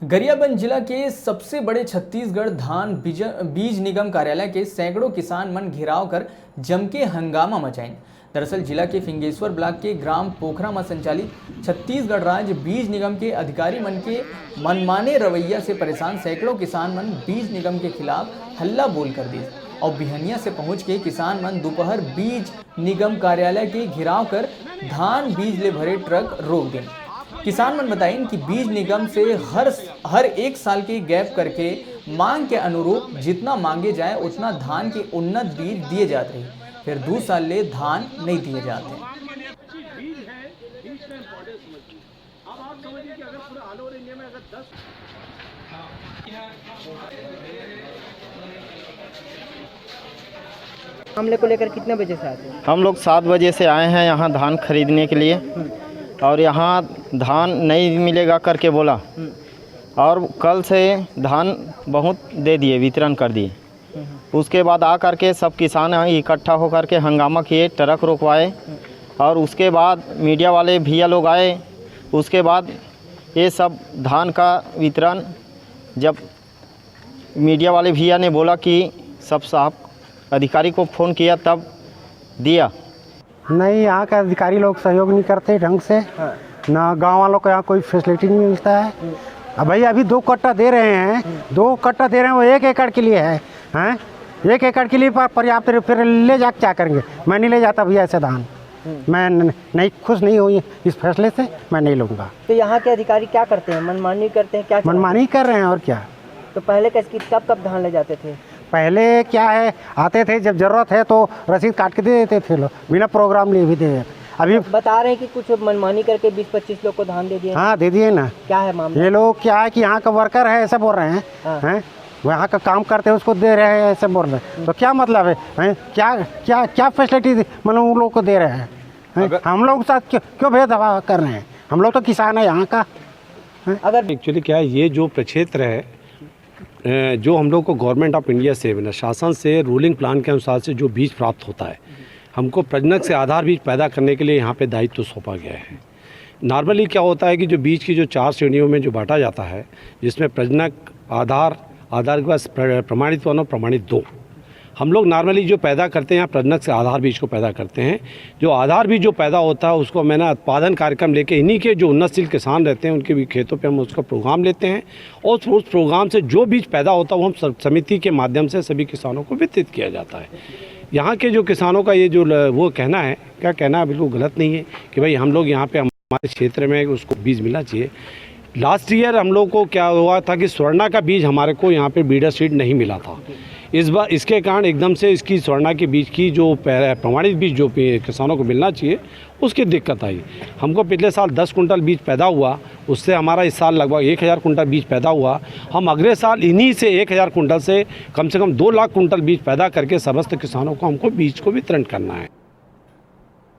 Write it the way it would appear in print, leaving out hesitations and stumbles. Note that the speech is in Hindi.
गरियाबंद जिला के सबसे बड़े छत्तीसगढ़ धान बीज निगम कार्यालय के सैकड़ों किसान मन घेराव कर जम के हंगामा मचाएं। दरअसल जिला के फिंगेश्वर ब्लॉक के ग्राम पोखरा में संचालित छत्तीसगढ़ राज्य बीज निगम के अधिकारी मन के मनमाने रवैया से परेशान सैकड़ों किसान मन बीज निगम के खिलाफ हल्ला बोल कर दिए और बिहनिया से पहुंच के किसान मन दोपहर बीज निगम कार्यालय के घेराव कर धान बीज ले भरे ट्रक रोक दें। किसान मन बताएं कि बीज निगम से हर एक साल के गैप करके मांग के अनुरूप जितना मांगे जाए उतना धान के उन्नत बीज दिए जाते हैं, फिर 2 साल ले धान नहीं दिए जाते। मामले को लेकर कितने बजे से आते हैं? हम लोग 7 बजे से आए हैं यहाँ धान खरीदने के लिए और यहाँ धान नहीं मिलेगा करके बोला और कल से धान बहुत दे दिए, वितरण कर दिए। उसके बाद आ करके सब किसान इकट्ठा होकर के हंगामा किए, ट्रक रोकवाए और उसके बाद मीडिया वाले भैया लोग आए। उसके बाद ये सब धान का वितरण जब मीडिया वाले भैया ने बोला कि सब साहब अधिकारी को फ़ोन किया तब दिया। नहीं, यहाँ का अधिकारी लोग सहयोग नहीं करते ढंग से। ना गांव वालों को यहाँ कोई फैसिलिटी नहीं मिलता है। अब भाई अभी 2 कट्टा दे रहे हैं, 2 कट्टा दे रहे हैं, वो 1 एकड़ के लिए है। हैं 1 एकड़ के लिए पर्याप्त, फिर ले जा क्या करेंगे? मैं नहीं ले जाता भैया ऐसे धान। मैं नहीं खुश नहीं हुई इस फैसले से, मैं नहीं लूँगा। तो यहाँ के अधिकारी क्या करते हैं? मनमानी करते हैं? क्या मनमानी कर रहे हैं और क्या। तो पहले कब धान ले जाते थे? पहले क्या है, आते थे जब ज़रूरत है तो रसीद काट के दे देते थे लोग, बिना प्रोग्राम लिए भी दे। अभी बता रहे हैं कि कुछ मनमानी करके 20-25 लोग को धान दे दिए। हाँ दे दिए ना। क्या है मामला? ये लोग क्या है कि यहाँ का वर्कर है ऐसा बोल रहे हैं। हैं वहाँ का काम करते हैं उसको दे रहे हैं ऐसे बोल रहे हैं। तो क्या मतलब है? क्या क्या क्या फैसिलिटी मतलब उन लोगों को दे रहे हैं? हम लोग के साथ क्यों भेदभाव कर रहे हैं? हम लोग तो किसान है यहाँ का। अगर एक्चुअली क्या है, ये जो प्रक्षेत्र है जो हम लोग को गवर्नमेंट ऑफ इंडिया से शासन से रूलिंग प्लान के अनुसार से जो बीज प्राप्त होता है, हमको प्रजनक से आधार बीज पैदा करने के लिए यहाँ पे दायित्व सौंपा गया है। नॉर्मली क्या होता है कि जो बीज की जो 4 श्रेणियों में जो बांटा जाता है, जिसमें प्रजनक, आधार के बाद प्रमाणित 1 और प्रमाणित 2। हम लोग नॉर्मली जो पैदा करते हैं यहाँ प्रजनक से आधार बीज को पैदा करते हैं। जो आधार बीज जो पैदा होता है उसको मैंने उत्पादन कार्यक्रम लेके इन्हीं के जो उन्नतशील किसान रहते हैं उनके भी खेतों पे हम उसका प्रोग्राम लेते हैं और उस प्रोग्राम से जो बीज पैदा होता है वो हम समिति के माध्यम से सभी किसानों को वितरित किया जाता है। यहाँ के जो किसानों का ये जो वो कहना है, क्या कहना है, बिल्कुल गलत नहीं है कि भाई हम लोग यहाँ पर हमारे क्षेत्र में उसको बीज मिलना चाहिए। लास्ट ईयर हम लोग को क्या हुआ था कि स्वर्णा का बीज हमारे को यहाँ पे बीडर सीड नहीं मिला था। इस बार इसके कारण एकदम से इसकी स्वर्णा के बीज की जो प्रमाणित बीज जो किसानों को मिलना चाहिए उसकी दिक्कत आई। हमको पिछले साल 10 कुंटल बीज पैदा हुआ, उससे हमारा इस साल लगभग 1000 कुंटल बीज पैदा हुआ। हम अगले साल इन्हीं से 1000 कुंटल से कम 2 लाख कुंटल बीज पैदा करके समस्त किसानों को हमको बीज को वितरण करना है।